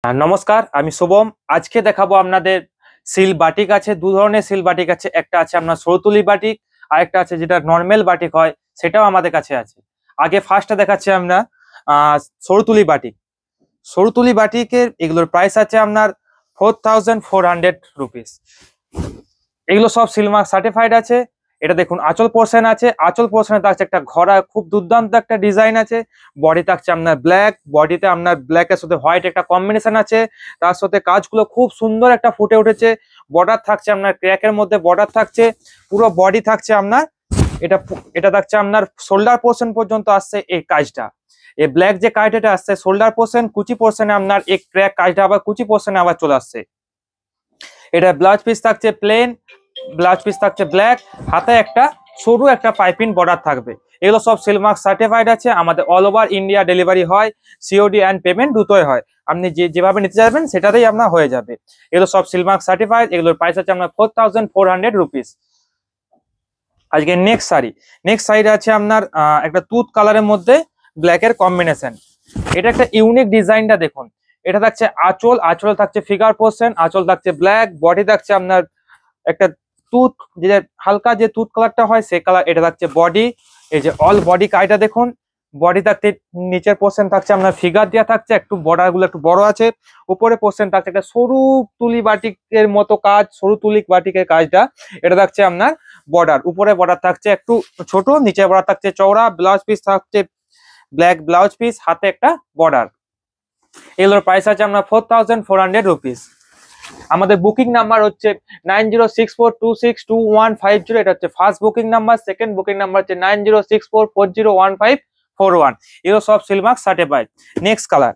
নমস্কার, আমি শুভম। আজকে দেখাবো আপনাদের সিল বাটিক আছে। দু ধরনের সিল বাটিক আছে, একটা আছে আপনার সরতুলি বাটিক, আর একটা আছে যেটা নর্মাল বাটিক হয়, সেটাও আমাদের কাছে আছে। আগে ফার্স্টে দেখাচ্ছি আমরা সরতুলি বাটিক। সরতুলি বাটিকের এগুলোর প্রাইস আছে আপনার 4400 রুপিস। এগুলো সব সিলমার্ক সার্টিফাইড আছে। এটা দেখুন আঁচল পোর্শন আছে, আঁচল পোর্শনে থাকছে একটা ঘোড়া, খুব দুর্দান্ত একটা ডিজাইন আছে। বডি থাকছে আপনার ব্ল্যাক, বডিতে আপনার ব্ল্যাকের সাথে হোয়াইট একটা কম্বিনেশন আছে। তার সাথে কাজগুলো খুব সুন্দর একটা ফুটে উঠেছে। বর্ডার থাকছে আপনার ক্র্যাকের মধ্যে, বর্ডার থাকছে পুরো বডি থাকছে আপনার। এটা থাকছে আপনার শোল্ডার পোর্শন পর্যন্ত আসছে এই কাজটা। এই ব্ল্যাক যে কাজটা আসছে শোল্ডার পোর্শন, কুচি পোর্শনে আপনার এই ক্র্যাক কাজটা আবার কুচি পোর্শনে আবার চলে আসছে। এটা ব্লাউজ পিস থাকছে প্লেন, ব্লাউজ পিস থাকছে ব্ল্যাক, হাতে একটা সরু একটা পাইপিং বর্ডার থাকবে। এগুলো সব সিলমার্ক সার্টিফাইড আছে। আমাদের অল ওভার ইন্ডিয়া ডেলিভারি হয়, সিওডি অ্যান্ড পেমেন্ট দুটোই হয়। আপনি যেভাবে নিতে যাবেন সেটাতেই আপনার হয়ে যাবে। এগুলো সব সিলমার্ক সার্টিফাইড। এগুলোর প্রাইস আছে আপনার 4400 রুপিস। আজকে নেক্সট শাড়ি আছে আপনার একটা তুত কালারের মধ্যে ব্ল্যাকের কম্বিনেশন। এটা একটা ইউনিক ডিজাইনটা দেখুন। এটা থাকছে আঁচল থাকছে ফিগার পোর্শন, আঁচল থাকছে ব্ল্যাক, বডি থাকছে আপনার একটা তুত, যে হালকা যে তুত কালারটা হয় সেই কালার। এটা থাকছে বডি, এই যে অল বডি কাইটা দেখুন। বডি থাকতে নিচের পোর্শন থাকছে আপনার ফিগার দেওয়া থাকছে, একটু বর্ডার গুলো একটু বড় আছে। উপরে পোর্শন থাকছে একটা সরু তুলি বাটিকের মতো কাজ, সরু তুলি বাটিকের কাজটা। এটা থাকছে আপনার বর্ডার, উপরে বর্ডার থাকছে একটু ছোট, নিচে বর্ডার থাকছে চওড়া। ব্লাউজ পিস থাকছে ব্ল্যাক ব্লাউজ পিস, হাতে একটা বর্ডার। এগুলোর প্রাইস আছে আপনার 4400 রুপিস। আমাদের বুকিং নাম্বার হচ্ছে 9064262150। এটা হচ্ছে first booking number. Second booking number হচ্ছে 9064401541। এগুলো সব সিলমার্ক সার্টিফাইড। নেক্সট কালার,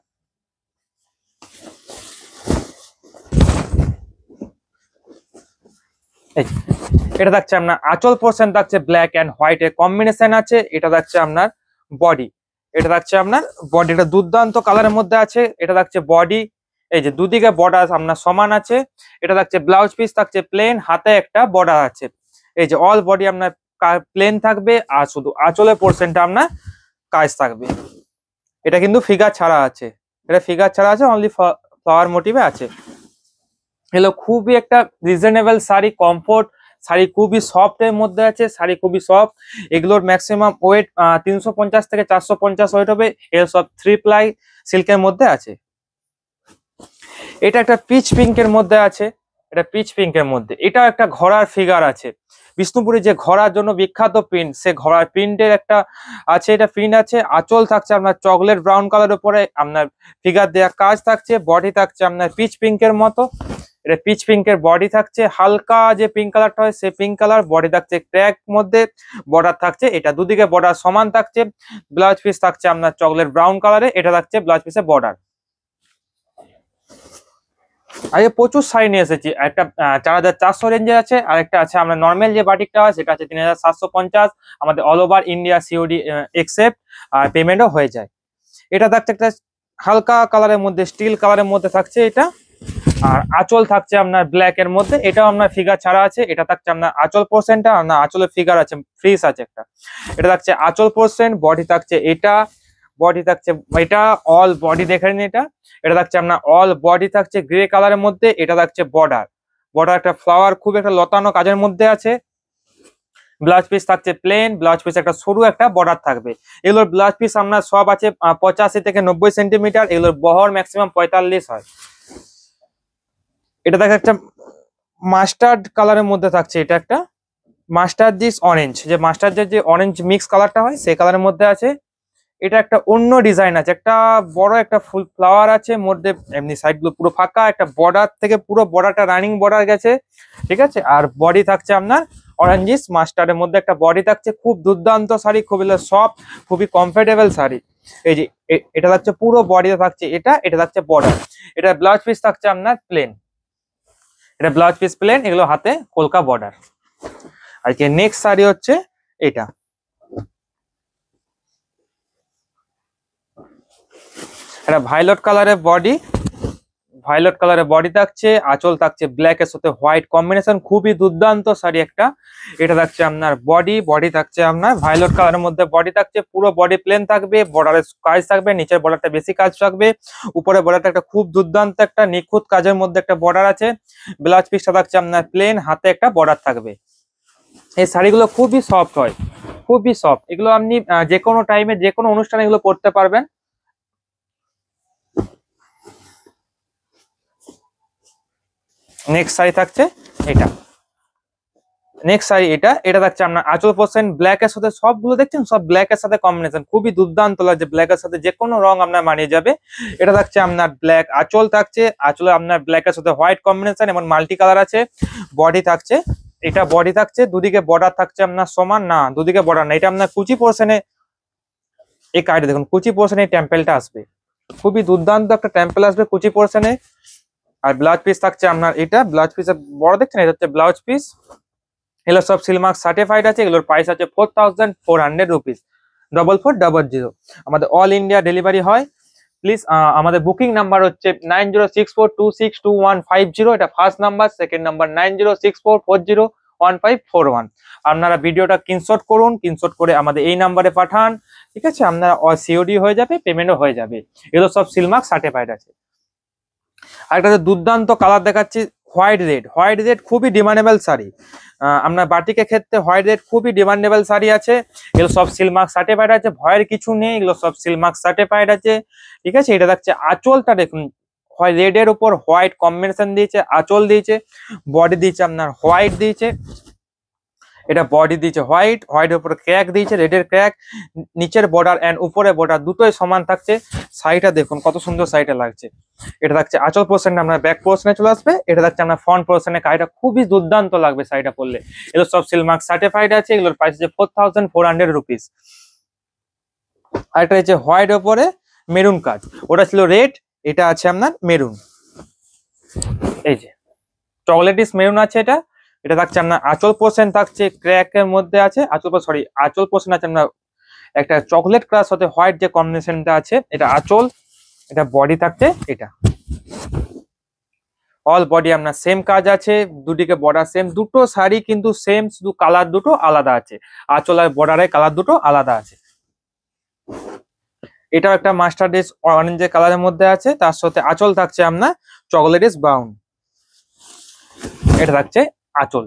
এটা থাকছে আপনার আঁচল পোর্শন থাকছে ব্ল্যাক এন্ড হোয়াইট এর কম্বিনেশন আছে। এটা থাকছে আপনার বডি, এটা থাকছে আপনার বডিটা দুর্দান্ত কালারের মধ্যে আছে। এটা থাকছে বডি, এই যে দুদিকে বর্ডার আপনার সমান আছে। এটা থাকছে ব্লাউজ পিস থাকছে প্লেন, হাতে একটা বর্ডার আছে। এই যে অল বডি আপনার প্লেন থাকবে, আর শুধু আঁচলের পোর্শনটা আপনার কাজ থাকবে। এটা কিন্তু ফিগার ছাড়া আছে, এটা ফিগার ছাড়া আছে, অনলি ফ্লাওয়ার মোটিভে আছে। এগুলো খুবই একটা রিজনেবল শাড়ি, কমফোর্ট শাড়ি, খুবই সফট এর মধ্যে আছে। শাড়ি খুবই সফট। এগুলোর ম্যাক্সিমাম ওয়েট 350 থেকে 450 ওয়েট হবে। এগুলো সব 3 প্লাই সিল্কের মধ্যে আছে। এটা একটা পিচ পিঙ্কের মধ্যে আছে, এটা পিচ পিঙ্কের মধ্যে। এটাও একটা ঘোড়ার ফিগার আছে। বিষ্ণুপুরে যে ঘোড়ার জন্য বিখ্যাত প্রিন্ট, সে ঘোড়ার প্রিন্টের একটা আছে, এটা প্রিন্ট আছে। আঁচল থাকছে আপনার চকলেট ব্রাউন কালার উপরে, আপনার ফিগার দেওয়া কাজ থাকছে। বডি থাকছে আপনার পিচ পিঙ্কের মতো, এটা পিচ পিঙ্কের বডি থাকছে। হালকা যে পিঙ্ক কালারটা হয় সে পিঙ্ক কালার। বডি থাকছে ক্র্যাক মধ্যে, বর্ডার থাকছে, এটা দুদিকে বর্ডার সমান থাকছে। ব্লাউজ পিস থাকছে আপনার চকলেট ব্রাউন কালারে, এটা থাকছে ব্লাউজ পিসের বর্ডার। আগে প্রচুর শাড়ি নিয়ে এসেছি। একটা 4400 রেঞ্জের আছে, আর একটা আছে আমরা নর্মাল যে বাটিকটা হয় সেটা আছে 3750। আমাদের all over India COD accept, আর পেমেন্টও হয়ে যায়। এটা থাকছে একটা হালকা কালারের মধ্যে, স্টিল কালারের মধ্যে থাকছে এটা। আর আঁচল থাকছে আপনার ব্ল্যাক এর মধ্যে, এটাও আপনার ফিগার ছাড়া আছে। এটা থাকছে আপনার আঁচল পোর্শনটা, আপনার আঁচলের ফিগার আছে, ফ্রিজ আছে একটা। এটা থাকছে আঁচল পোর্শন, বডি থাকছে এটা, বডি থাকছে এটা, অল বডি দেখে নিন। এটা থাকছে আপনার অল বডি থাকছে গ্রে কালারের মধ্যে। এটা থাকছে বর্ডার, বর্ডার একটা ফ্লাওয়ার খুব একটা লতানো কাজের মধ্যে আছে। ব্লাউজ পিস থাকছে প্লেন, ব্লাউজ পিস একটা সরু একটা বর্ডার থাকবে। এগুলোর ব্লাউজ পিস আপনার সব আছে 85 থেকে 90 সেন্টিমিটার। এগুলোর বহর ম্যাক্সিমাম 45 হয়। এটা দেখা একটা মাস্টার্ড কালারের মধ্যে থাকছে, এটা একটা মাস্টার্ড দিস অরেঞ্জ, যে মাস্টার্ডের যে অরেঞ্জ মিক্স কালারটা হয় সেই কালারের মধ্যে আছে। এটা একটা অন্য ডিজাইন আছে, একটা বড় একটা ফুল ফ্লাওয়ার আছে মধ্যে, এমনি সাইড গুলো পুরো ফাঁকা, একটা বর্ডার থেকে পুরো বর্ডারটা রানিং বর্ডার গেছে, ঠিক আছে। আর বডি থাকছে আপনার অরেঞ্জিস মাস্টার্ডের মধ্যে একটা বডি থাকছে। খুব দুর্দান্ত শাড়ি, খুবই সফট, খুবই কমফোর্টেবল শাড়ি। এই যে এটা থাকছে পুরো বডিতে থাকছে এটা, এটা থাকছে বর্ডার। এটা ব্লাউজ পিস থাকছে আপনার প্লেন, এটা ব্লাউজ পিস প্লেন, এগুলো হাতে কলকা বর্ডার। আর কি নেক্সট শাড়ি হচ্ছে এটা, এটা ভায়োলেট কালারের বডি, ভায়োলেট কালারের বডি থাকছে, আঁচল থাকছে ব্ল্যাক এর সাথে হোয়াইট কম্বিনেশন, খুবই দুর্দান্ত শাড়ি একটা। এটা থাকছে আপনার বডি থাকছে আপনার ভায়োলেট কালারের মধ্যে বডি থাকছে, পুরো বডি প্লেন থাকবে, বর্ডারের কাজ থাকবে, নিচের বর্ডারটা বেশি কাজ থাকবে, উপরে বর্ডারটা একটা খুব দুর্দান্ত একটা নিখুঁত কাজের মধ্যে একটা বর্ডার আছে। ব্লাউজ পিসটা থাকছে আপনার প্লেন, হাতে একটা বর্ডার থাকবে। এই শাড়িগুলো খুবই সফট হয়, খুবই সফট। এগুলো আপনি যে কোনো টাইমে যে কোনো অনুষ্ঠানে এগুলো পরতে পারবেন। নেক্সট শাড়ি থাকছে এটা, নেক্সট শাড়ি এটা থাকছে আপনার আঁচল পোর্শন ব্ল্যাক এর সাথে, সবগুলো দেখছেন সব ব্ল্যাক এর সাথে কম্বিনেশন, খুবই দুর্দান্ত লাগছে। ব্ল্যাক এর সাথে যে কোনো রং আপনার মানিয়ে যাবে। এটা থাকছে আপনার ব্ল্যাক, আঁচল থাকছে, আঁচলে আপনার ব্ল্যাক এর সাথে হোয়াইট কম্বিনেশন এবং মাল্টি কালার আছে। বডি থাকছে, এটা বডি থাকছে, দুদিকে বর্ডার থাকছে আপনার সমান না, দুদিকে বর্ডার না, এটা আপনার কুচি পোর্শনে এই কার্ডে দেখুন কুচি পোর্শনে টেম্পেলটা আসবে, খুবই দুর্দান্ত একটা টেম্পেল আসবে কুচি পোর্শনে। আর ব্লাউজ পিস থাকছে আপনার এটা, ব্লাউজ পিসের বড় দেখছেন, এটা হচ্ছে ব্লাউজ পিস। এগুলো সব সিলমার্ক সার্টিফাইড আছে, এগুলোর প্রাইস আছে 4400 রুপিস, 4400। আমাদের অল ইন্ডিয়া ডেলিভারি হয়। প্লিজ আমাদের বুকিং নাম্বার হচ্ছে 9064262150, এটা ফার্স্ট নাম্বার, সেকেন্ড নাম্বার 9064401541। আপনারা ভিডিওটা স্ক্রিনশট করুন, স্ক্রিনশট করে আমাদের এই নাম্বারে পাঠান, ঠিক আছে? আপনারা সিওডি হয়ে যাবে, পেমেন্টও হয়ে যাবে। এগুলো সব সিলমার্ক সার্টিফাইড আছে। আর একটা দুর্দান্ত কালার দেখাচ্ছি, হোয়াইট রেড খুবই ডিমান্ডেবল শাড়ি। আপনার বাটিকের ক্ষেত্রে হোয়াইট রেড খুবই ডিমান্ডেবল শাড়ি আছে। এগুলো সব সিলমার্ক সার্টিফাইড আছে, ভয়ের কিছু নেই, এগুলো সব সিলমার্ক সার্টিফাইড আছে, ঠিক আছে? এটা দেখছে আঁচলটা দেখুন, রেড এর উপর হোয়াইট কম্বিনেশন দিয়েছে, আঁচল দিয়েছে, বডি দিয়েছে আপনার হোয়াইট দিয়েছে, এটা বডি দিয়েছে হোয়াইটের উপরে ক্র্যাক দিয়েছে, রেডের ক্র্যাক, নিচের বর্ডার এন্ড উপরে বর্ডার দুটোই সমান থাকছে। শাড়িটা দেখুন কত সুন্দর শাড়িটা লাগছে। এটা থাকছে আঁচল পোর্শন, আপনার ব্যাক পোর্শনে চলে আসবে। এটা থাকছে আপনার ফ্রন্ট পোর্শনে, শাড়িটা খুবই দুর্দান্ত লাগবে শাড়িটা পরলে। এগুলো সব সিলমার্ক সার্টিফাইড আছে, এগুলোর প্রাইস হচ্ছে 4400 রুপিস। আর এটা হচ্ছে হোয়াইট ওপরে মেরুন কাজ, ওটা ছিল রেড, এটা আছে আপনার মেরুন, এই যে চকলেটিস মেরুন আছে এটা। এটা থাকছে আপনার আঁচল পোর্শন থাকছে ক্র্যাকের মধ্যে আছে, আঁচল পোর্শন আছে আপনার একটা চকলেট কালার সাথে হোয়াইট যে কম্বিনেশনটা আছে, এটা আঁচল। এটা বডি থাকছে, এটা অল বডি আপনার সেম কাজ আছে, দুদিকে বর্ডার সেম, দুটো শাড়ি কিন্তু সেম, শুধু কালার দুটো আলাদা আছে, আঁচল আর বর্ডারের কালার দুটো আলাদা আছে। এটাও একটা মাস্টার্ডিস অরেঞ্জ কালারের মধ্যে আছে, তার সাথে আঁচল থাকছে আপনার চকলেটিস ব্রাউন। এটা থাকছে আঁচল।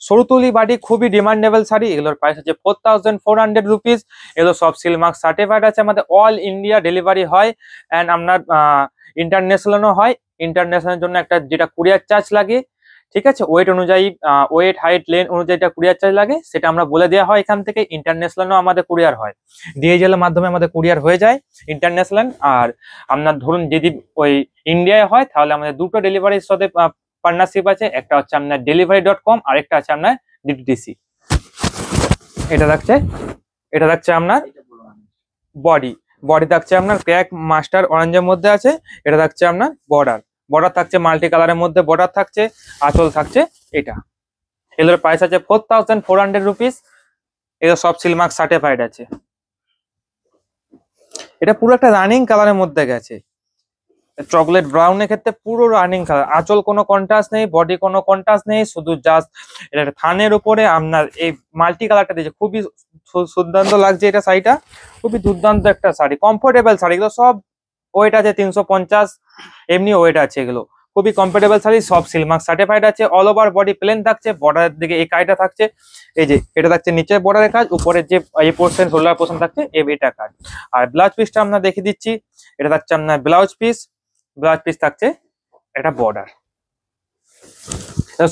সরুতুলি বাটি খুবই ডিমান্ডেবল শাড়ি, এগুলোর প্রাইস হচ্ছে 4400 রুপিস। এগুলো সব সিলমার্ক সার্টিফাইড আছে, আমাদের অল ইন্ডিয়া ডেলিভারি হয় অ্যান্ড আপনার ইন্টারন্যাশনালও হয়। ইন্টারন্যাশনালের জন্য একটা যেটা কুরিয়ার চার্জ লাগে, ঠিক আছে? ওয়েট অনুযায়ী, ওয়েট হাইট লেন্থ অনুযায়ী এটা কুরিয়ার চার্জ লাগে, সেটা আমরা বলে দেওয়া হয় এখান থেকে। ইন্টারন্যাশনালও আমাদের কুরিয়ার হয়, ডিএইচএল এর মাধ্যমে আমাদের কুরিয়ার হয়ে যায় ইন্টারন্যাশনাল। আর আপনার ধরুন যদি ওই ইন্ডিয়ায় হয় তাহলে আমাদের দুটো ডেলিভারির সাথে পার্টনারশিপ আছে, একটা হচ্ছে আপনার delivery.com আর একটা আছে আপনার ডিটিডিসি। এটা থাকছে আপনার বডি থাকছে আপনার ক্র্যাক মাস্টার অরেঞ্জের মধ্যে আছে। এটা থাকছে আপনার বর্ডার থাকছে মাল্টি কালারের মধ্যে, বর্ডার থাকছে, আঁচল থাকছে এটা। এগুলোর প্রাইস আছে 4400 রুপিস। এগুলো সব সিলমার্ক সার্টিফাইড আছে। এটা পুরো একটা রানিং কালারের মধ্যে গেছে, চকলেট ব্রাউনের ক্ষেত্রে পুরো রানিং কালার, আঁচল কোনো কন্ট্রাস্ট নেই, বডি কোনো কন্ট্রাস্ট নেই, শুধু জাস্ট এটা থানের উপরে আপনার এই মাল্টি কালারটা দিয়েছে, খুবই দুর্দান্ত লাগছে। এটা শাড়িটা খুবই দুর্দান্ত একটা শাড়ি, কমফোর্টেবল শাড়ি। এগুলো সব ওয়েট আছে 350, এমনি ওয়েট আছে, এগুলো খুবই কমফোর্টেবল শাড়ি, সব সিলমার্ক সার্টিফাইড আছে। অল ওভার বডি প্লেন থাকছে, বর্ডারের দিকে এই কাজটা থাকছে, এই যে এটা থাকছে নিচের বর্ডারের কাজ, উপরের যে এই পোর্শন শোল্ডার পোর্শন থাকছে এটা কাজ। আর ব্লাউজ পিসটা আপনার দেখিয়ে দিচ্ছি, এটা থাকছে আপনার ব্লাউজ পিস থাকছে একটা বর্ডার।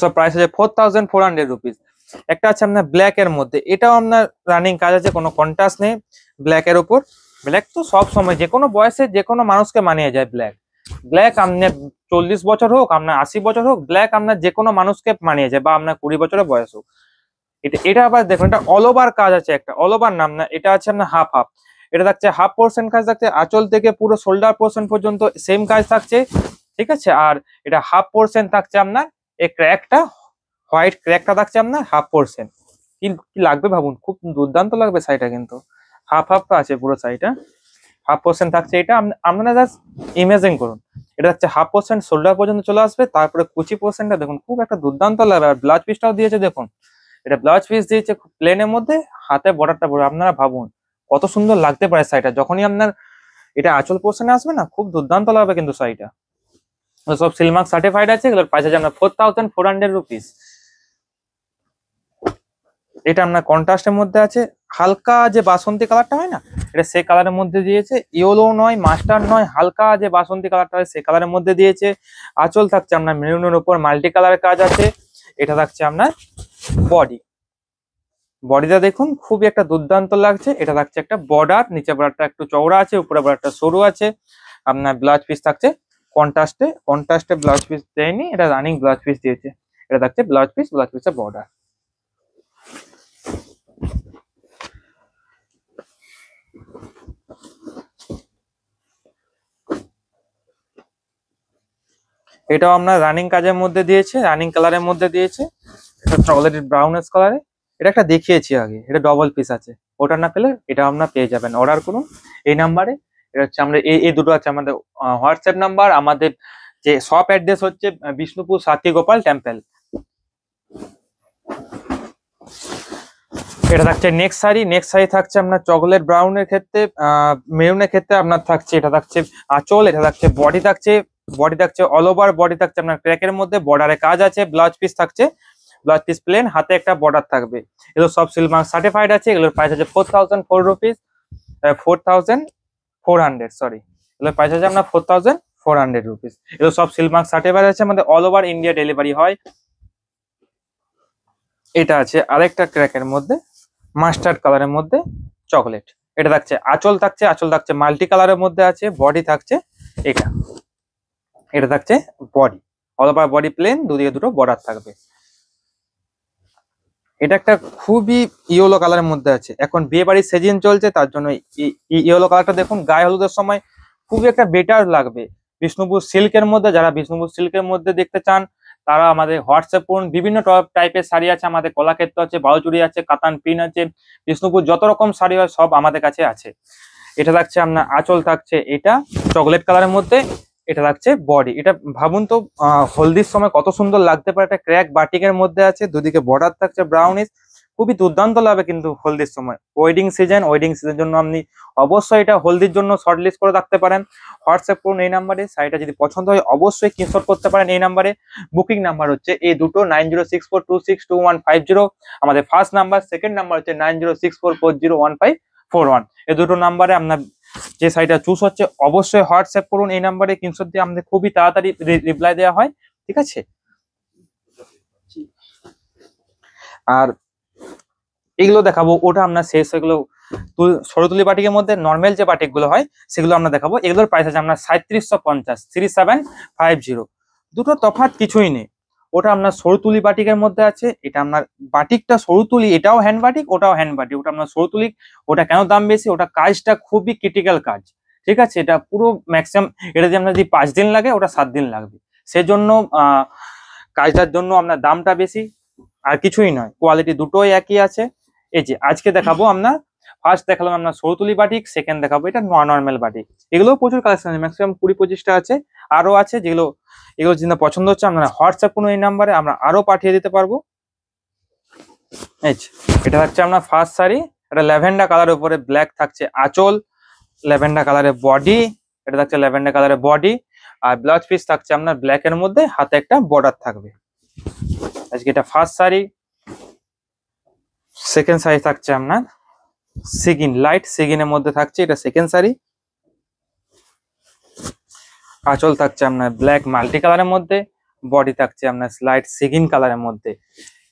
সব প্রাইস আছে 4400 রুপিস। একটা আছে আপনার ব্ল্যাক এর মধ্যে, এটাও আপনার রানিং কাজ আছে, কোনো কন্ট্রাস্ট নেই। ব্ল্যাক এর উপর, ব্ল্যাক তো সব সময় যে কোনো বয়সে যে কোনো মানুষকে মানিয়ে যায়। ব্ল্যাক আপনার 40 বছর হোক, আপনার 80 বছর হোক, ব্ল্যাক আপনার যে কোনো মানুষকে মানিয়ে যায়, বা আপনার 20 বছরের বয়স হোক। এটা আবার দেখুন, এটা অল ওভার কাজ আছে, একটা অল ওভার নাম না, এটা আছে আপনার হাফ। এটা থাকছে হাফ পোর্শন কাজ থাকছে, আঁচল থেকে পুরো শোল্ডার পোর্শন পর্যন্ত সেম কাজ থাকছে, ঠিক আছে? আর এটা হাফ পোর্শন থাকছে আপনার এই ক্র্যাকটা, হোয়াইট ক্র্যাকটা থাকছে আপনার হাফ পোর্শন। কি লাগবে ভাবুন, খুব দুর্দান্ত লাগবে শাড়িটা, কিন্তু হাফ আছে পুরো শাড়িটা, হাফ পোর্শন থাকছে। এটা আপনারা জাস্ট ইমেজিন করুন, এটা হচ্ছে হাফ পোর্শন শোল্ডার পর্যন্ত চলে আসবে, তারপরে কুচি পোর্শনটা দেখুন খুব একটা দুর্দান্ত লাগবে। আর ব্লাউজ পিসটাও দিয়েছে দেখুন, এটা ব্লাউজ পিস দিয়েছে প্লেনের মধ্যে, হাতে বর্ডারটা বড়। আপনারা ভাবুন কত সুন্দর লাগতে পারে শাড়িটা, যখনই আপনার এটা আঁচল পোর্শনে আসবে না খুব দুর্দান্ত লাগবে কিন্তু শাড়িটা। সব সিলমার্ক সার্টিফাইড আছে, এগুলোর প্রাইস আছে আপনার 4400 রুপিস। এটা আপনার কন্ট্রাস্টের মধ্যে আছে, হালকা যে বাসন্তী কালারটা হয় না, এটা সেই কালারের মধ্যে দিয়েছে, ইয়েলো নয় মাস্টার্ড নয়, হালকা যে বাসন্তী কালারটা হয় সেই কালারের মধ্যে দিয়েছে। আঁচল থাকছে আপনার মেরুনের উপর মাল্টি কালারের কাজ আছে। এটা থাকছে আপনার বডিটা দেখুন খুবই একটা দুর্দান্ত লাগছে। এটা থাকছে একটা বর্ডার, নিচে বর্ডারটা একটু চওড়া আছে, উপরে বর্ডারটা সরু আছে। আপনার ব্লাউজ পিস থাকছে কন্ট্রাস্টে ব্লাউজ পিস দেয়নি, এটা রানিং ব্লাউজ পিস দিয়েছে। এটা থাকছে ব্লাউজ পিসের বর্ডার। এটাও আপনার রানিং কাজের মধ্যে দিয়েছে, রানিং কালারের মধ্যে দিয়েছে, এটা চকলেট ব্রাউনেস কালারে। এটা একটা দেখিয়েছি আগে, এটা ডবল পিস আছে, ওটা না পেলে এটা আপনার পেয়ে যাবেন। অর্ডার করুন এই নাম্বারে। এটা হচ্ছে আমরা এই দুটো আছে আমাদের হোয়াটসঅ্যাপ নাম্বার। আমাদের যে শপ অ্যাড্রেস হচ্ছে বিষ্ণুপুর সাথী গোপাল টেম্পল। এটা থাকছে নেক্সট শাড়ি থাকছে আপনার চকলেট ব্রাউনের ক্ষেত্রে, মেরুনের ক্ষেত্রে আপনার থাকছে, এটা থাকছে আঁচল, এটা থাকছে বডি থাকছে অল ওভার বডি থাকছে আপনার ক্র্যাকের মধ্যে, বর্ডারে কাজ আছে। ব্লাউজ পিস থাকছে, ব্লাউজ পিস প্লেন, হাতে একটা বর্ডার থাকবে। এগুলো সব সিলমার্ক সার্টিফাইড আছে। এগুলোর প্রাইস আছে 4400 সরি, এগুলোর প্রাইস আছে আপনার 4400 রুপিস। এগুলো সব সিলমার্ক সার্টিফাইড আছে, আমাদের অল ওভার ইন্ডিয়া ডেলিভারি হয়। এটা আছে আরেকটা ক্র্যাকের মধ্যে মাস্টার্ড কালারের মধ্যে চকলেট। এটা থাকছে আঁচল থাকছে মাল্টি কালারের মধ্যে আছে। বডি থাকছে এটা থাকছে body, all over body plain, দুদিকে দুটো বর্ডার থাকবে। এটা একটা খুবই ইয়েলো কালারের মধ্যে আছে, এখন বিয়ে বাড়ির সিজন চলছে তার জন্য ইয়েলো কালারটা দেখুন গায়ে হলুদের সময় খুবই একটা বেটার লাগবে। বিষ্ণুপুর সিল্কের মধ্যে, যারা বিষ্ণুপুর সিল্কের মধ্যে দেখতে চান তারা আমাদের হোয়াটসঅ্যাপ করুন। বিভিন্ন টাইপের শাড়ি আছে আমাদের, কলাক্ষেত্র আছে, বাউচুরি আছে, কাতান পিন আছে, বিষ্ণুপুর যত রকম শাড়ি হয় সব আমাদের কাছে আছে। এটা থাকছে আপনার আঁচল থাকছে এটা চকলেট কালারের মধ্যে, এটা থাকছে বডি। এটা ভাবুন তো হলদির সময় কত সুন্দর লাগতে পারে, একটা ক্র্যাক বাটিকের মধ্যে আছে, দুদিকে বর্ডার থাকছে ব্রাউনিশ, খুবই দুর্দান্ত লাগবে কিন্তু হলদির সময়। ওয়েডিং সিজন জন্য আপনি অবশ্যই এটা হলদির জন্য শর্ট লিস্ট করে রাখতে পারেন। হোয়াটসঅ্যাপ করুন এই নাম্বারে, শাড়িটা যদি পছন্দ হয় অবশ্যই স্ক্রিনশট করতে পারেন এই নাম্বারে। বুকিং নাম্বার হচ্ছে এই দুটো 9064262150, আমাদের ফার্স্ট নাম্বার। সেকেন্ড নাম্বার হচ্ছে 9064401541। এই দুটো নাম্বারে আপনার যে শাড়িটা চুজ হচ্ছে অবশ্যই হোয়াটসঅ্যাপ করুন এই নাম্বারে, স্ক্রিনশট দিয়ে আমাদের খুবই তাড়াতাড়ি রিপ্লাই দেওয়া হয়, ঠিক আছে। আর এগুলো দেখাবো, ওটা আপনার শেষ হয়ে গেলো। সরুতুলি বাটিকের মধ্যে নর্মাল যে বাটিক গুলো হয় সেগুলো আমরা দেখাবো। এগুলোর প্রাইস আছে আপনার 3750 3750। দুটো তফাৎ কিছুই নেই, ওটা আপনার সরুতুলি বাটিকের মধ্যে আছে, এটা আপনার বাটিকটা সরুতুলি, এটাও হ্যান্ড বাটিক ওটাও হ্যান্ড বাটিক। ওটা আপনার সরুতুলি, ওটা কেন দাম বেশি, ওটা কাজটা খুবই ক্রিটিক্যাল কাজ, ঠিক আছে। এটা পুরো ম্যাক্সিমাম, এটা যদি আপনার যদি 5 দিন লাগে ওটা 7 দিন লাগবে, সেজন্য কাজটার জন্য আপনার দামটা বেশি, আর কিছুই নয়। কোয়ালিটি দুটোই একই আছে। এই যে আজকে দেখাবো আপনার, ফার্স্ট দেখালাম আপনার সরুতুলি বাটিক, সেকেন্ড দেখাবো এটা নর্মাল বাটিক। এগুলো প্রচুর কালেকশন আছে, ম্যাক্সিমাম 20-25টা আছে, আরো আছে। এগুলো যেটা পছন্দ হচ্ছে আপনারা হোয়াটসঅ্যাপ কোনো এই নাম্বারে, আমরা আরো পাঠিয়ে দিতে পারবো। এটা হচ্ছে আপনার ফার্স্ট শাড়ি, এটা ল্যাভেন্ডার কালারের উপরে ব্ল্যাক থাকছে আঁচল, ল্যাভেন্ডার কালারের বডি, এটা থাকছে ল্যাভেন্ডার কালারের বডি, আর ব্লাউজ পিস থাকছে আপনার ব্ল্যাক এর মধ্যে, হাতে একটা বর্ডার থাকবে। আজকে এটা ফার্স্ট শাড়ি। সেকেন্ড শাড়ি থাকছে আপনার সিগিন, লাইট সিগিনের মধ্যে থাকছে, এটা সেকেন্ড শাড়ি। আঁচল থাকছে আপনার ব্ল্যাক মাল্টি কালারের মধ্যে, বডি থাকছে আপনার লাইট সিগিন কালারের মধ্যে।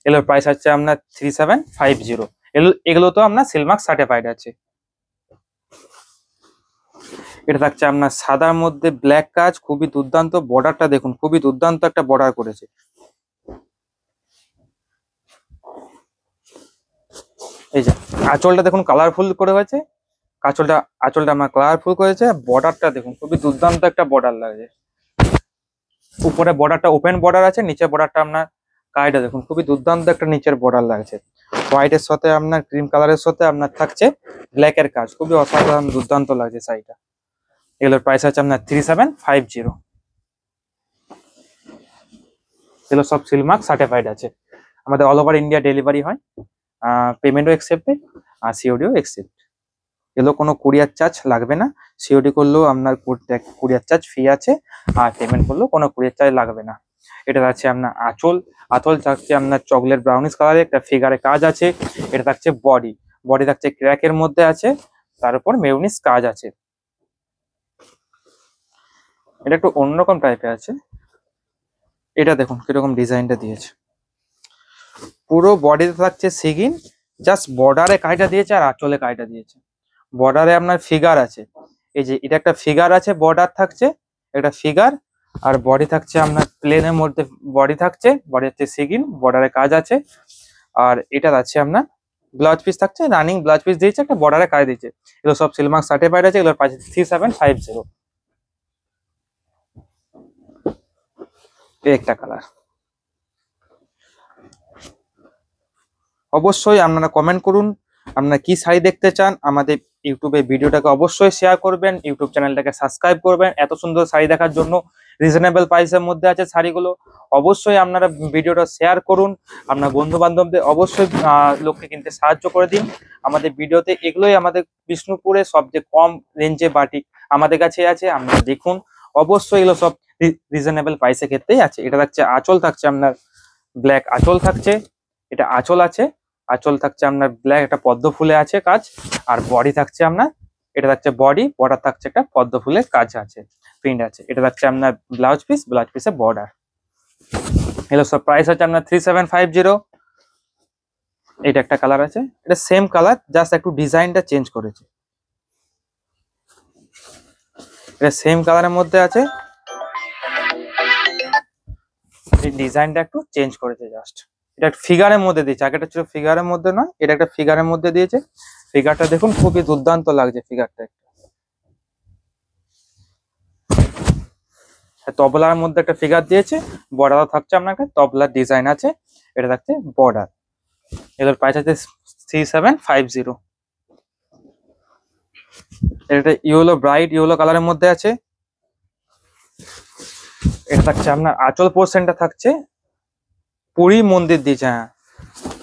এগুলোর প্রাইস হচ্ছে আপনার 3750। এগুলো তো আপনার সিলমার্ক সার্টিফাইড আছে। এটা থাকছে আপনার সাদার মধ্যে ব্ল্যাক কাজ, খুবই দুর্দান্ত। বর্ডারটা দেখুন খুবই দুর্দান্ত একটা বর্ডার করেছে। এই যে আঁচলটা দেখুন কালারফুল করে হয়েছে, আঁচলটা আমার কালারফুল করেছে। বর্ডারটা দেখুন খুবই দুর্দান্ত একটা বর্ডার লাগছে। উপরে বর্ডারটা ওপেন বর্ডার আছে, নিচে বর্ডারটা আপনার কাজটা দেখুন খুবই দুর্দান্ত একটা নিচের বর্ডার লাগছে। হোয়াইটের সাথে আপনার ক্রিম কালারের সাথে আপনার থাকছে ব্ল্যাক এর কাজ, খুবই অসাধারণ দুর্দান্ত লাগছে শাড়িটা। এগুলোর প্রাইস আছে আপনার 3750। এগুলো সব সিলমার্ক সার্টিফাইড আছে। আমাদের অল ওভার ইন্ডিয়া ডেলিভারি হয়, পেমেন্টও একসেপ্টেড আর সিওডিও একসেপ্ট। এগুলো কোনো কুরিয়ার চার্জ লাগবে না, সিওডি করলেও আপনার কুরিয়ার চার্জ ফি আছে, আর পেমেন্ট করলেও কোনো কুরিয়ার চার্জ লাগবে না। এটা আছে আপনার আঁচল, আঁচল থাকছে আপনার চকলেট ব্রাউনিশ কালারে, একটা ফিগারে কাজ আছে। এটা থাকছে বডি, বডি থাকছে ক্র্যাকের মধ্যে আছে, তার উপর মেরুনিশ কাজ আছে। এটা একটু অন্যরকম টাইপের আছে। এটা দেখুন কিরকম ডিজাইনটা দিয়েছে, পুরো বডিতে থাকছে সিগিন, জাস্ট বর্ডারে কাজটা দিয়েছে আর আঁচলে কাজটা দিয়েছে। বর্ডারে আপনার ফিগার আছে, এই যে এটা একটা ফিগার আছে, বর্ডার থাকছে একটা ফিগার, আর বডি থাকছে আপনার প্লেনের মধ্যে বডি থাকছে, বডি হচ্ছে সিগিন, বর্ডারে কাজ আছে। আর এটা আছে আপনার ব্লাউজ পিস থাকছে, রানিং ব্লাউজ পিস দিয়েছে, একটা বর্ডারে কাজ দিয়েছে। এগুলো সব সিলমার্ক সার্টিফাইড আছে, এগুলোর প্রাইস 3750। একটা কালার। অবশ্যই আপনারা কমেন্ট করুন আপনারা কি শাড়ি দেখতে চান, আমাদের ইউটিউবে ভিডিওটাকে অবশ্যই শেয়ার করবেন, ইউটিউব চ্যানেলটাকে সাবস্ক্রাইব করবেন। এত সুন্দর শাড়ি দেখার জন্য রিজনেবল প্রাইসের মধ্যে আছে শাড়িগুলো। অবশ্যই আপনারা ভিডিওটা শেয়ার করুন, আপনার বন্ধু বান্ধবদের অবশ্যই লোককে কিনতে সাহায্য করে দিন। আমাদের ভিডিওতে এগুলোই আমাদের বিষ্ণুপুরে সবচেয়ে কম রেঞ্জে বাটিক আমাদের কাছে আছে, আপনারা দেখুন। অবশ্যই এগুলো সব রিজনেবল প্রাইসের ক্ষেত্রেই আছে। এটা থাকছে আঁচল, থাকছে আপনার ব্ল্যাক আঁচল থাকছে, এটা আঁচল আছে, আঁচল থাকছে আপনার ব্ল্যাক, একটা পদ্ম ফুলে আছে কাজ। আর বডি থাকছে আপনার, এটা থাকছে বডি, বর্ডার থাকছে একটা পদ্ম ফুলের কাজ আছে, প্রিন্ট আছে। এটা থাকছে আপনার ব্লাউজ পিস, ব্লাউজ পিসের বর্ডার। এগুলো সব প্রাইস হচ্ছে আপনার 3750। এটা একটা কালার আছে, এটা সেম কালার, জাস্ট একটু ডিজাইনটা চেঞ্জ করেছে। এটা সেম কালারের মধ্যে আছে, এই ডিজাইনটা একটু চেঞ্জ করেছে জাস্ট। এটা একটা ফিগারের মধ্যে দিয়েছে, আগেটা ছিল ফিগারের মধ্যে নয়, এটা একটা ফিগারের মধ্যে দিয়েছে। ফিগারটা দেখুন খুবই দুর্দান্ত লাগছে ফিগারটা। তবলার মধ্যে একটা ফিগার দিয়েছে, বর্ডার থাকছে আপনার একটা তবলার ডিজাইন আছে, এটা থাকছে বর্ডার। এটার প্রাইস আছে 3750। এটা ইয়েলো, ব্রাইট ইয়েলো কালারের মধ্যে আছে। এটা থাকছে আপনার আঁচল পোর্শনটা থাকছে পুরী মন্দির দিয়েছে, হ্যাঁ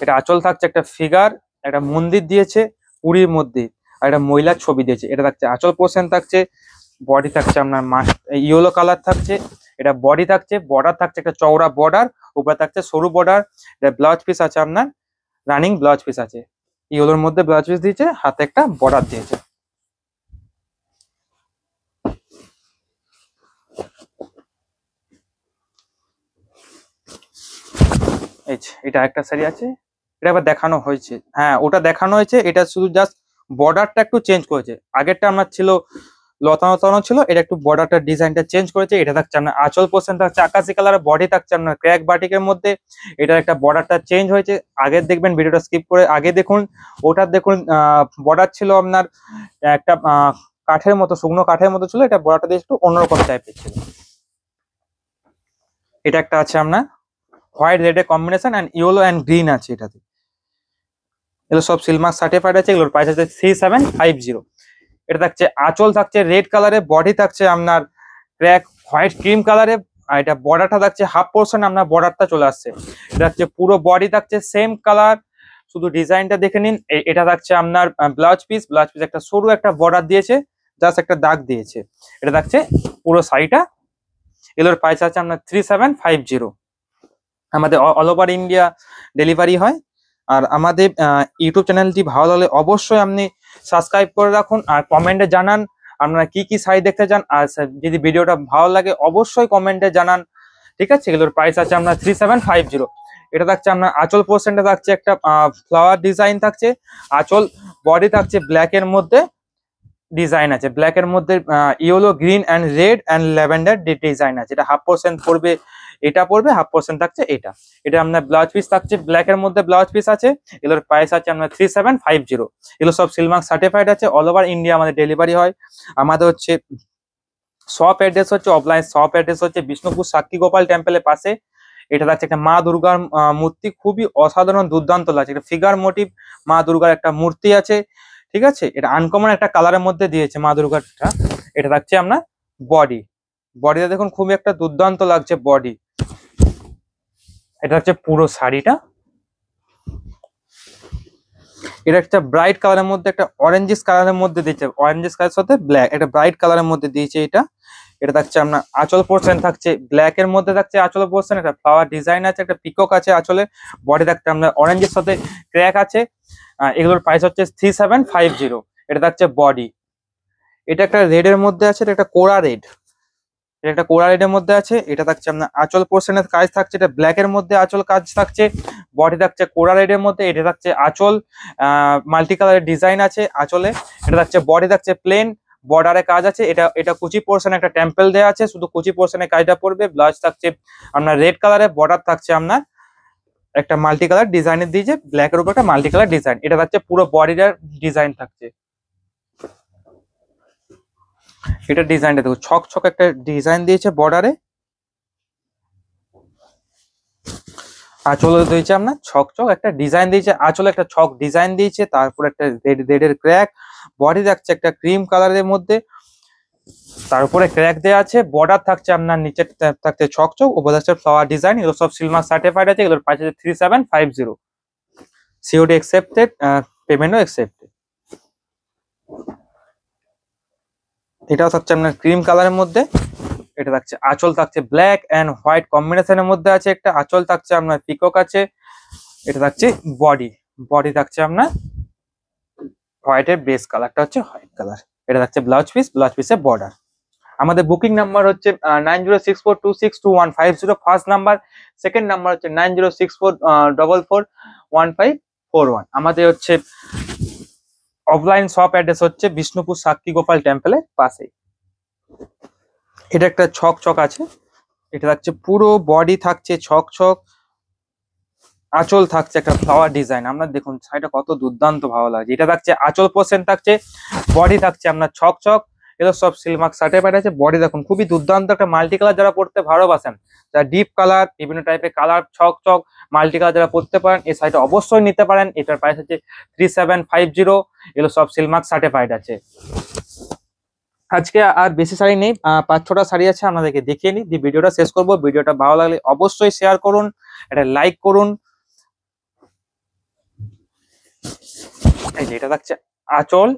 এটা আঁচল থাকছে, একটা ফিগার, একটা মন্দির দিয়েছে পুরীর মধ্যে, আর একটা মহিলার ছবি দিয়েছে। এটা থাকছে আঁচল পোর্শন থাকছে, বডি থাকছে আপনার ইয়েলো কালার থাকছে, এটা বডি থাকছে, বর্ডার থাকছে একটা চওড়া বর্ডার, উপরে থাকছে সরু বর্ডার। এটা ব্লাউজ পিস আছে আপনার, রানিং ব্লাউজ পিস আছে, ইয়েলোর মধ্যে ব্লাউজ পিস দিয়েছে, হাতে একটা বর্ডার দিয়েছে। এই এটা একটা শাড়ি আছে, এটা আবার দেখানো হয়েছে, হ্যাঁ ওটা দেখানো হয়েছে, এটা শুধু জাস্ট বর্ডারটা একটু চেঞ্জ করেছে। আগেরটা আমার ছিল লতানো লতানো ছিল, এটা একটু বর্ডারটা ডিজাইনটা চেঞ্জ করেছে। এটা থাকছে আপনার আঁচল পোর্শন থাকছে আকাশি কালার, বডি থাকছে আপনার ক্র্যাক বাটিকের মধ্যে। এটার একটা বর্ডারটা চেঞ্জ হয়েছে, আগে দেখবেন ভিডিওটা স্কিপ করে আগে দেখুন। ওটার দেখুন বর্ডার ছিল আপনার একটা কাঠের মতো, শুকনো কাঠের মতো ছিল, এটা বর্ডারটা দিয়ে একটু অন্যরকম টাইপের ছিল। এটা একটা আছে আপনার হোয়াইট রেডের combination and yellow and green আছে এটাতে। এগুলো সব সিলমার্ক সার্টিফাইড আছে, এগুলোর প্রাইস আছে 3750। এটা থাকছে আঁচল থাকছে রেড কালারে, বডি থাকছে আপনার ক্র্যাক হোয়াইট ক্রিম কালারে, আর এটা বর্ডারটা থাকছে হাফ পোর্শন আপনার বর্ডারটা চলে আসছে। এটা হচ্ছে পুরো বডি থাকছে সেম কালার, শুধু ডিজাইনটা দেখে নিন। এটা থাকছে আপনার ব্লাউজ পিস, ব্লাউজ পিস একটা সরু একটা বর্ডার দিয়েছে, জাস্ট একটা দাগ দিয়েছে। এটা থাকছে পুরো শাড়িটা। এগুলোর প্রাইস আছে আপনার 3750। আমাদের অল ওভার ইন্ডিয়া ডেলিভারি হয়। আর আমাদের ইউটিউব চ্যানেলটি ভালো লাগলে অবশ্যই আপনি সাবস্ক্রাইব করে রাখুন, আর কমেন্টে জানান আপনারা কি কি শাড়ি দেখতে চান। আর যদি ভিডিওটা ভালো লাগে অবশ্যই কমেন্টে জানান, ঠিক আছে। এগুলোর প্রাইস আছে আপনার 3750। এটা থাকছে আপনার আঁচল পোর্শনটা থাকছে একটা ফ্লাওয়ার ডিজাইন থাকছে, আঁচল বডি থাকছে ব্ল্যাকের মধ্যে ডিজাইন আছে, ব্ল্যাকের মধ্যে yellow green and red and lavender design আছে। এটা হাফ পোর্শন পড়বে, এটা পড়বে হাফ পোর্শন থাকছে এটা। এটা আপনার ব্লাউজ পিস থাকছে ব্ল্যাকের মধ্যে ব্লাউজ পিস আছে। এগুলোর প্রাইস আছে আপনার 3750। এগুলো সব সিলমার্ক সার্টিফাইড আছে, অল ওভার ইন্ডিয়া আমাদের ডেলিভারি হয়। আমাদের হচ্ছে শপ অ্যাড্রেস হচ্ছে, অফলাইন শপ অ্যাড্রেস হচ্ছে বিষ্ণুপুর সাক্ষী গোপাল টেম্পলের পাশে। এটা থাকছে একটা মা দুর্গার মূর্তি, খুবই অসাধারণ দুর্দান্ত লাগছে, একটা ফিগার মোটিভ মা দুর্গার একটা মূর্তি আছে, ঠিক আছে। এটা আনকমন একটা কালারের মধ্যে দিয়েছে মা দুর্গাটা। এটা থাকছে আপনার বডি, বডিটা দেখুন খুবই একটা দুর্দান্ত লাগছে বডি। এটা হচ্ছে পুরো শাড়িটা। এটা একটা ব্রাইট কালারের মধ্যে একটা অরেঞ্জিস কালারের মধ্যে দিয়েছে, অরেঞ্জিস কালারের সাথে ব্ল্যাক, এটা ব্রাইট কালারের মধ্যে দিয়েছে। এটা থাকছে আপনার আঁচল পোর্শন থাকছে ব্ল্যাক এর মধ্যে থাকছে আঁচল পোর্শন, একটা ফ্লাওয়ার ডিজাইন আছে, একটা পিকক আছে আঁচলে, বডি থাকছে আপনার অরেঞ্জের সাথে ক্র্যাক আছে। এগুলোর প্রাইস হচ্ছে 3750। এটা থাকছে বডি। এটা একটা রেড এর মধ্যে আছে, এটা একটা কোরা রেড, এটা একটা কোরা রেড এর মধ্যে আছে। এটা থাকছে আপনার আঁচল পোর্শনের কাজ থাকছে, এটা ব্ল্যাক এর মধ্যে আঁচল কাজ থাকছে, বডি থাকছে কোরা রেড এর মধ্যে। এটা থাকছে আঁচল, মাল্টি কালারের ডিজাইন আছে আঁচলে। এটা থাকছে বডি থাকছে প্লেন, বর্ডারে কাজ আছে। এটা কুচি পোর্শনে একটা টেম্পল দেওয়া আছে, শুধু কুচি পোর্শনে কাজটা পড়বে। ব্লাউজ থাকছে আপনার রেড কালারে, বর্ডার থাকছে আপনার একটা মাল্টি কালার ডিজাইনের দিয়েছে, ব্ল্যাক এর উপর একটা মাল্টি কালার ডিজাইন। এটা থাকছে পুরো বডিটার ডিজাইন থাকছে। এটা ডিজাইনটা দেখো, ছক ছক একটা ডিজাইন দিয়েছে বর্ডারে। আঁচলে দিয়েছে আপনার ছক ছক একটা ডিজাইন দিয়েছে, আঁচলে একটা ছক ডিজাইন দিয়েছে, তারপর একটা রেড এর ক্র্যাক, বডি থাকছে একটা ক্রিম কালারের মধ্যে, তার উপরে ক্র্যাক দেওয়া আছে। বর্ডার থাকছে আপনার নিচে থাকছে ছক ছক, উপর থাকছে ফ্লাওয়ার ডিজাইন। এগুলো সব সিলমার্ক সার্টিফাইড আছে। এগুলোর প্রাইস আছে 3750। সিওডি অ্যাকসেপ্টেড, পেমেন্টও অ্যাকসেপ্টেড। এটাও থাকছে আপনার ক্রিম কালারের মধ্যে। এটা থাকছে আঁচল থাকছে ব্ল্যাক এন্ড হোয়াইট কম্বিনেশনের মধ্যে আছে, একটা আঁচল থাকছে আপনার পিকক আছে। এটা থাকছে বডি, বডি থাকছে আপনার হোয়াইটের বেস কালারটা হচ্ছে হোয়াইট কালার। এটা থাকছে ব্লাউজ পিস, ব্লাউজ পিসের বর্ডার। আমাদের বুকিং নাম্বার হচ্ছে 9064262150 ফার্স্ট নাম্বার, সেকেন্ড নাম্বার হচ্ছে 9064441541। আমাদের হচ্ছে অফলাইন শপ অ্যাড্রেস হচ্ছে বিষ্ণুপুর সাক্ষী গোপাল টেম্পলের পাশেই। এটা একটা ছক ছক আছে, এটা থাকছে পুরো বডি থাকছে ছক ছক, আঁচল থাকছে একটা ফ্লাওয়ার ডিজাইন। আপনার দেখুন শাড়িটা কত দুর্দান্ত ভালো লাগছে। এটা থাকছে আঁচল পোর্শন থাকছে, বডি থাকছে আপনার ছক ছক। এগুলো সব সিলমার্ক সার্টিফাইড আছে। বডি দেখুন খুবই দুর্দান্ত একটা মাল্টি কালার, যারা পড়তে ভালোবাসেন, যারা ডিপ কালার বিভিন্ন টাইপের কালার ছক ছক মাল্টি কালার যারা পড়তে পারেন, এই শাড়িটা অবশ্যই নিতে পারেন। এটার প্রাইস হচ্ছে 3750। এগুলো সব সিলমার্ক সার্টিফাইড আছে। আজকে আর বেশি শাড়ি নেই, 5-6টা শাড়ি আছে, আপনাদেরকে দেখিয়ে নিই, দিয়ে ভিডিওটা শেষ করবো। ভিডিওটা ভালো লাগলে অবশ্যই শেয়ার করুন, এটা লাইক করুন। এই যে এটা থাকছে আঁচল,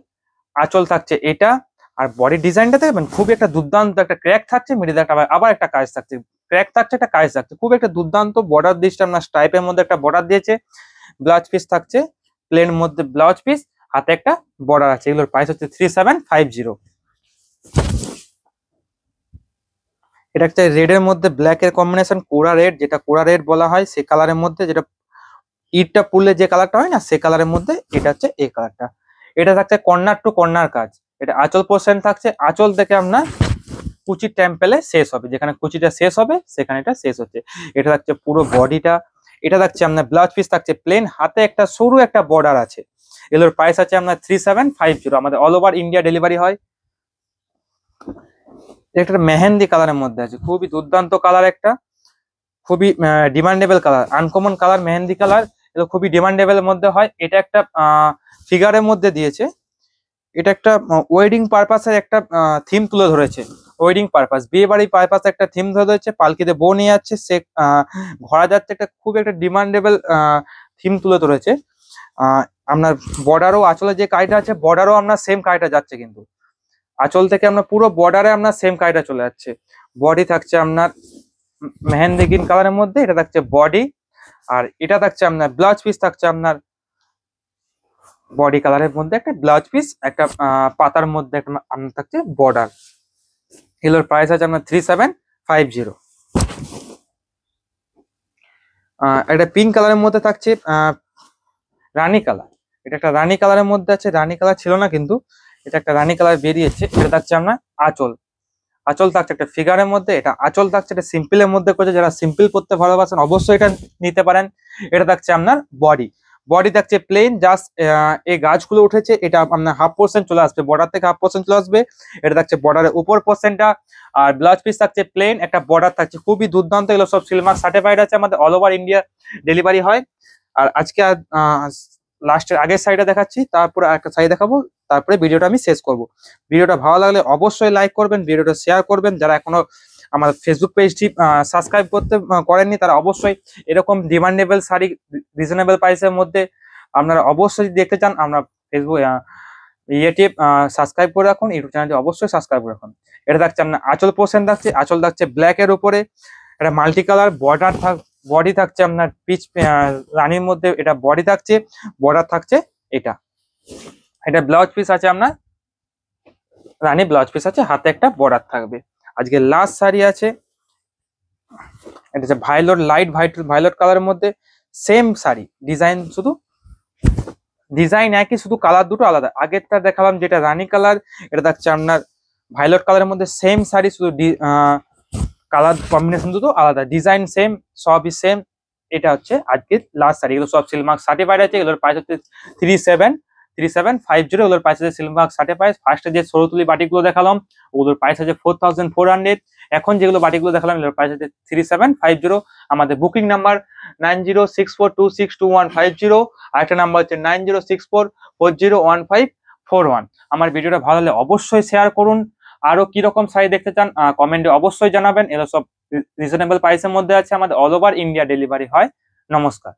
আঁচল থাকছে এটা, আর বডি ডিজাইনটা দেখবেন খুবই একটা দুর্দান্ত একটা ক্র্যাক থাকছে, মিডিল একটা আবার একটা কাজ থাকছে, ক্র্যাক থাকছে একটা কাজ থাকছে, খুব একটা দুর্দান্ত বর্ডার দিয়েছে আপনার স্ট্রাইপের মধ্যে একটা বর্ডার দিয়েছে। ব্লাউজ পিস থাকছে প্লেন মধ্যে ব্লাউজ পিস, হাতে একটা বর্ডার আছে। এগুলোর প্রাইস হচ্ছে 3750। এটা একটা রেড এর মধ্যে ব্ল্যাক এর কম্বিনেশন, কোরা রেড, যেটা কোরা রেড বলা হয় সে কালারের মধ্যে, যেটা ইটটা পুড়লে যে কালারটা হয় না সে কালারের মধ্যে এটা হচ্ছে এই কালারটা। এটা থাকছে কর্নার টু কর্নার কাজ। এটা আঁচল পোর্শন থাকছে, আঁচল থেকে আপনার কুচির টেম্পেলে শেষ হবে, যেখানে কুচিটা শেষ হবে সেখানে এটা শেষ হচ্ছে। এটা থাকছে পুরো বডিটা। এটা থাকছে আপনার ব্লাউজ পিস থাকছে প্লেন, হাতে একটা সরু একটা বর্ডার আছে। এগুলোর প্রাইস আছে আপনার 3750। আমাদের অল ওভার ইন্ডিয়া ডেলিভারি হয়। একটা মেহেন্দি কালারের মধ্যে আছে, খুবই দুর্দান্ত কালার, একটা খুবই demandable colour, uncommon colour mehndi colour. এগুলো খুবই ডিমান্ডেবল এর মধ্যে হয়। এটা একটা ফিগারের মধ্যে দিয়েছে, এটা একটা ওয়েডিং পারপাসের একটা থিম তুলে ধরেছে। ওয়েডিং পারপাস, বিয়ে বাড়ি পারপাস একটা থিম ধরে ধরেছে, পালকিতে বউ নিয়ে যাচ্ছে, সে ঘোরা যাচ্ছে, একটা খুব একটা ডিমান্ডেবল থিম তুলে ধরেছে। আপনার বর্ডারও আঁচলে যে কাজটা আছে, বর্ডারও আপনার সেম কাজটা যাচ্ছে, কিন্তু আঁচল থেকে আপনার পুরো বর্ডারে আপনার সেম কাজটা চলে যাচ্ছে। বডি থাকছে আপনার মেহেন্দি গ্রিন কালারের মধ্যে, এটা থাকছে বডি। আর এটা থাকছে আপনার ব্লাউজ পিস থাকছে আপনার বডি কালারের মধ্যে একটা ব্লাউজ পিস, একটা পাতার মধ্যে একটা আপনার থাকছে বর্ডার। এগুলোর প্রাইস আছে আপনার 3750। একটা পিঙ্ক কালারের মধ্যে থাকছে রানী কালার। এটা একটা রানী কালারের মধ্যে আছে, রানী কালার ছিল না কিন্তু এটা একটা রানী কালার বেরিয়েছে। এটা থাকছে আপনার আঁচল, আঁচল থাকছে একটা ফিগারের মধ্যে, এটা আঁচল থাকছে এটা সিম্পলের মধ্যে করেছে। যারা সিম্পল করতে ভালোবাসেন অবশ্যই এটা নিতে পারেন। এটা থাকছে আপনার বডি, বডি থাকছে প্লেন, জাস্ট এই গাছগুলো উঠেছে, এটা আপনার হাফ পোর্শন চলে আসবে, বর্ডার থেকে হাফ পোর্শন চলে আসবে। এটা থাকছে বর্ডারের উপর পোর্শনটা। আর ব্লাউজ পিস থাকছে প্লেন, একটা বর্ডার থাকছে, খুবই দুর্দান্ত। এগুলো সব সিলমার্ক সার্টিফাইড আছে, আমাদের অল ওভার ইন্ডিয়া ডেলিভারি হয়। আর আজকে লাস্টের আগের সাইডে দেখাচ্ছি, তারপরে একটা সাইড দেখাবো, তারপরে ভিডিওটা আমি শেষ করব। ভিডিওটা ভালো লাগলে অবশ্যই লাইক করবেন, ভিডিওটা শেয়ার করবেন। যারা এখনো আমার ফেসবুক পেজটি সাবস্ক্রাইব করতে করেননি তারা অবশ্যই এরকম ডিমান্ডেবল শাড়ি রিজনেবল প্রাইসের মধ্যে আপনারা অবশ্যই দেখতে চান, আমরা ফেসবুক ইয়েটি সাবস্ক্রাইব করে রাখুন, ইউটিউব চ্যানেলটি অবশ্যই সাবস্ক্রাইব করে রাখুন। এটা থাকছে আপনার আঁচল পোর্শন থাকছে, আঁচল থাকছে ব্ল্যাক এর উপরে, এটা মাল্টি কালার বর্ডার বডি থাকছে আপনার পিচ রানীর মধ্যে, এটা বডি থাকছে, বর্ডার থাকছে এটা। এটা ব্লাউজ পিস আছে আপনার রানী ব্লাউজ পিস আছে, হাতে একটা বর্ডার থাকবে। আজকে লাস্ট শাড়ি আছে, এটা হচ্ছে ভায়োলেট লাইট ভায়োলেট কালারের মধ্যে, সেম শাড়ি ডিজাইন, শুধু ডিজাইন একই, শুধু কালার দুটো আলাদা। আগেরটা দেখালাম যেটা রানী কালার, এটা থাকছে আপনার ভায়োলেট কালারের মধ্যে সেম শাড়ি, শুধু কালার কম্বিনেশন দুটো আলাদা, ডিজাইন সেম, সবই সেম। এটা হচ্ছে আজকের লাস্ট শাড়ি, এগুলো সব সিলমার্ক সার্টিফাইড আছে। এগুলোর প্রাইস হচ্ছে 3750, এগুলোর প্রাইস আছে সিলমার্ক সার্টিফাইড। ফার্স্টে যে সরুতুলি বাটিগুলো দেখালাম ওগুলোর প্রাইস আছে 4400। এখন যেগুলো বাটিগুলো দেখালাম এগুলোর প্রাইস আছে 3750। আমাদের বুকিং নাম্বার 9064262150, আর একটা নাম্বার হচ্ছে 9064401541। আমার ভিডিওটা ভালো লাগলে অবশ্যই শেয়ার করুন। আরো কিরকম শাড়ি দেখতে চান কমেন্টে অবশ্যই জানাবেন। এগুলো সব রিজনেবল প্রাইসের মধ্যে আছে, আমাদের অল ওভার ইন্ডিয়া ডেলিভারি হয়। নমস্কার।